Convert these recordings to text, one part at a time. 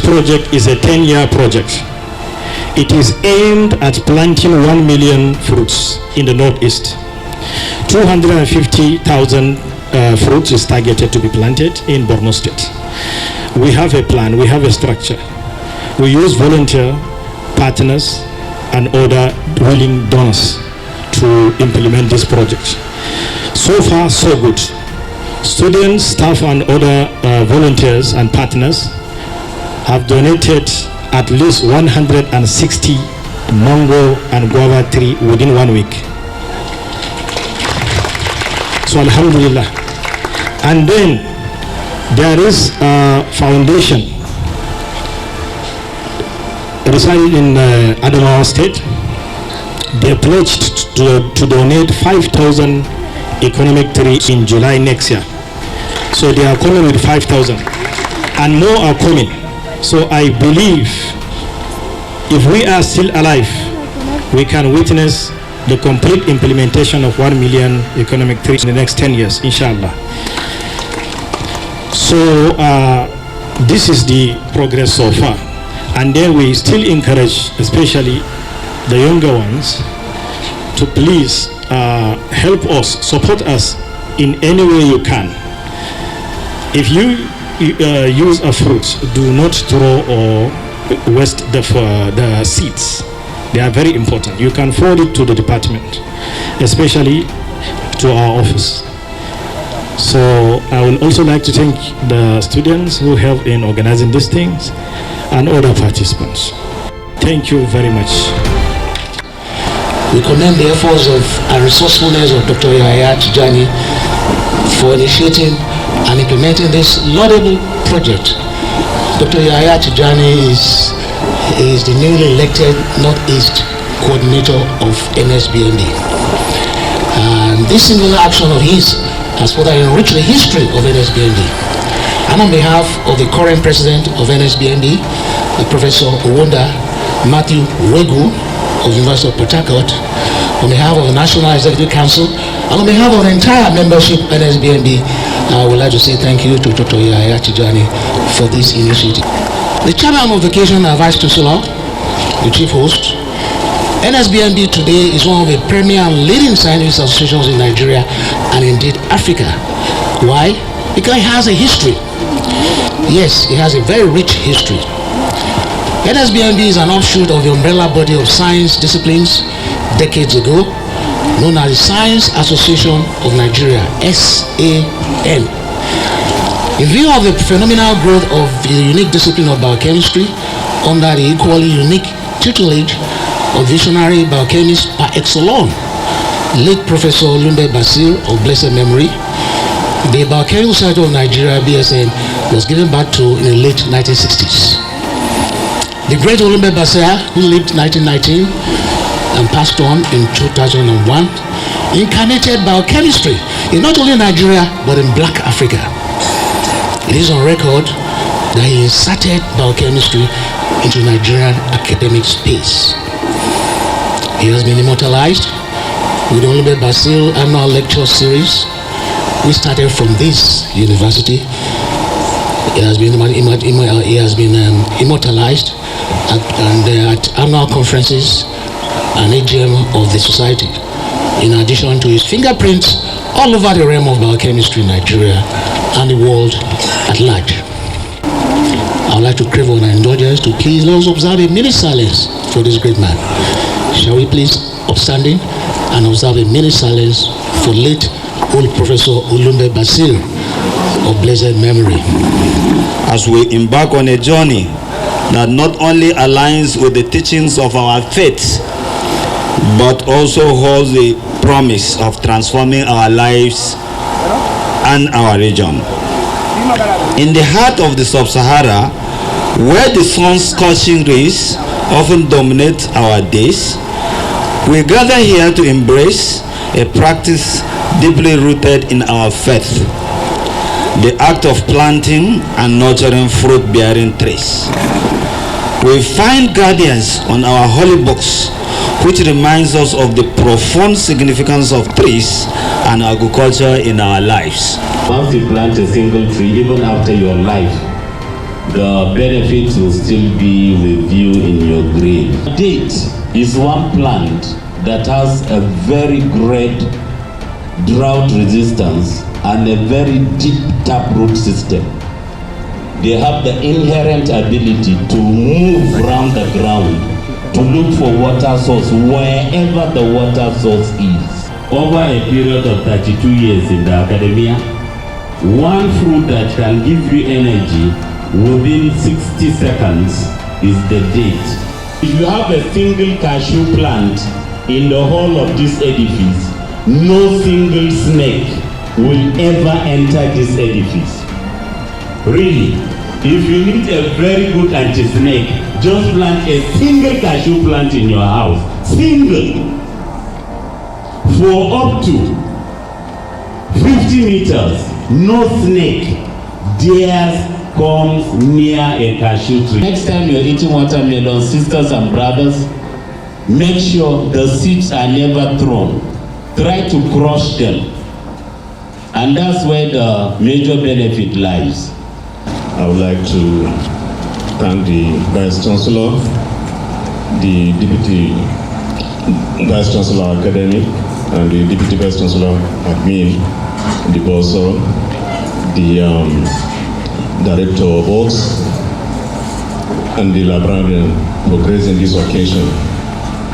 project is a 10-year project. It is aimed at planting 1 million fruits in the Northeast. 250,000 fruits is targeted to be planted in Borno State. We have a plan, we have a structure. We use volunteer partners and other willing donors to implement this project. So far, so good. Students, staff, and other volunteers and partners have donated at least 160 mango and guava tree within 1 week. So Alhamdulillah. And then there is a foundation residing in Adamawa State. They pledged to donate 5,000 economic trees in July next year. So they are coming with 5,000 and more are coming. So I believe if we are still alive, we can witness the complete implementation of 1 million economic trees in the next 10 years, inshallah. So this is the progress so far. And then we still encourage, especially the younger ones, to please help us, support us in any way you can. If you use a fruit, do not throw or waste the seeds. They are very important. You can forward it to the department, especially to our office. So I would also like to thank the students who help in organizing these things and other participants. Thank you very much. We commend the efforts and resourcefulness of Dr. Yahya Tijani for initiating and implementing this laudable project. Dr. Yahya Tijani is the newly elected Northeast Coordinator of NSBMB. And this singular action of his has further enriched the history of NSBMB. And on behalf of the current president of NSBMB, Professor Owonda Matthew Wegu of the University of Port Harcourt, on behalf of the National Executive Council, and on behalf of the entire membership of NSBMB, I would like to say thank you to Dr. Yahya Tijani for this initiative. The chairman of the occasion, Vice Chancellor, the chief host, NSBMB today is one of the premier and leading scientific associations in Nigeria and indeed Africa. Why? Because it has a history. Yes, it has a very rich history. NSBMB is an offshoot of the umbrella body of science disciplines decades ago, known as the Science Association of Nigeria, SAN. In view of the phenomenal growth of the unique discipline of biochemistry under the equally unique tutelage of visionary biochemist par excellence, late Professor Olumbe Basir of blessed memory, the Biochemical Society of Nigeria, BSN, was given birth to in the late 1960s. The great Olumbe Basir, who lived 1919 and passed on in 2001, incarnated biochemistry in not only Nigeria but in Black Africa. It is on record that he inserted biochemistry into Nigerian academic space. He has been immortalized with the Olumbe Basir annual lecture series. We started from this university. It has been immortalized at annual conferences and AGM of the society, in addition to his fingerprints all over the realm of biochemistry in Nigeria and the world at large. I would like to crave on our indulgence to please let us observe a minute silence for this great man. Shall we please, upstanding, and observe a minute silence for late old Professor Olumbe Basir of blessed memory. As we embark on a journey that not only aligns with the teachings of our faith, but also holds the promise of transforming our lives and our region. In the heart of the Sub-Sahara, where the sun's scorching rays often dominate our days, we gather here to embrace a practice deeply rooted in our faith, the act of planting and nurturing fruit-bearing trees. We find guardians on our holy books, which reminds us of the profound significance of trees and agriculture in our lives. Once you plant a single tree, even after your life, the benefits will still be with you in your grave. Date is one plant that has a very great drought resistance and a very deep taproot system. They have the inherent ability to move around the ground to look for water source wherever the water source is. Over a period of 32 years in the academia, one fruit that can give you energy within 60 seconds is the date. If you have a single cashew plant in the whole of this edifice, no single snake will ever enter this edifice. Really, if you need a very good anti-snake, just plant a single cashew plant in your house. Single. For up to 50 meters, no snake dares comes near a cashew tree. Next time you're eating watermelon, sisters and brothers, make sure the seeds are never thrown. Try to crush them. And that's where the major benefit lies. I would like to thank the Vice Chancellor, the Deputy Vice Chancellor Academic, and the Deputy Vice Chancellor Admin, the Bursar, the Director of Works, and the librarian for gracing this occasion.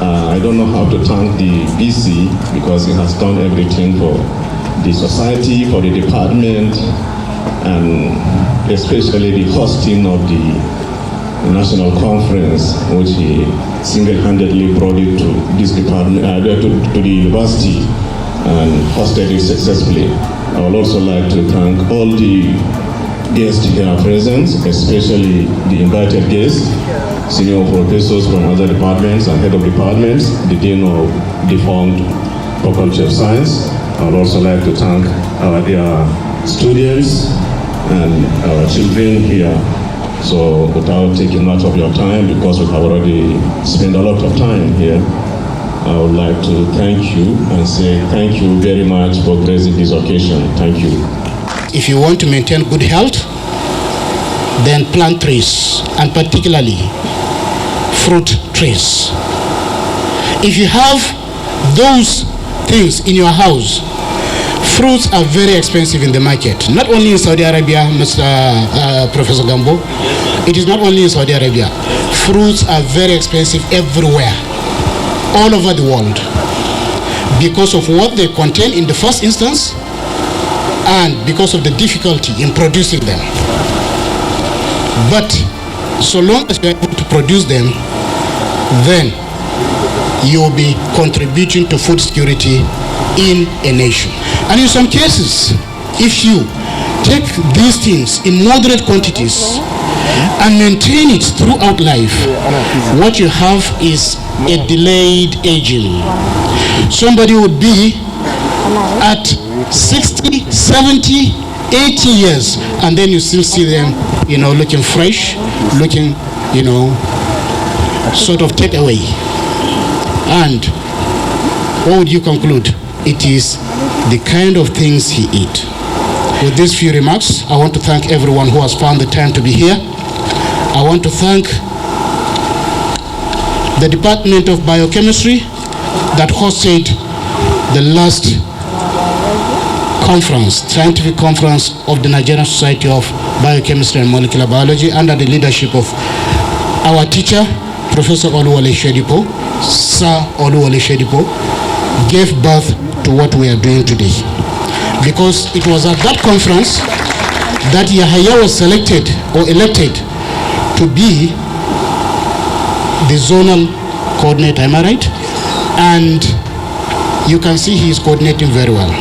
I don't know how to thank the VC because he has done everything for the society, for the department, and especially the hosting of the national conference, which he single-handedly brought it to this department, to the university, and hosted it successfully. I would also like to thank all the guests here present, especially the invited guests, senior professors from other departments and head of departments, the dean of the Faculty of Science. I would also like to thank our dear students and our children here. So without taking much of your time, because we have already spent a lot of time here, I would like to thank you and say thank you very much for gracing this occasion. Thank you. If you want to maintain good health, then plant trees, and particularly fruit trees. If you have those things in your house, fruits are very expensive in the market. Not only in Saudi Arabia, Professor Gambo, it is not only in Saudi Arabia. Fruits are very expensive everywhere, all over the world, because of what they contain in the first instance, and because of the difficulty in producing them. But so long as you are able to produce them, then you will be contributing to food security in a nation. And in some cases, if you take these things in moderate quantities and maintain it throughout life, what you have is a delayed aging. Somebody would be at 60, 70, 80 years, and then you still see them, looking fresh, looking, sort of take away. And what would you conclude? It is the kind of things he eat. With these few remarks, I want to thank everyone who has found the time to be here. I want to thank the Department of Biochemistry that hosted the last conference, scientific conference of the Nigerian Society of Biochemistry and Molecular Biology, under the leadership of our teacher, Professor Oluwole Shedipo. Sir Oluwole Shedipo gave birth to what we are doing today. Because it was at that conference that Yahya was selected or elected to be the zonal coordinator, am I right? And you can see he is coordinating very well.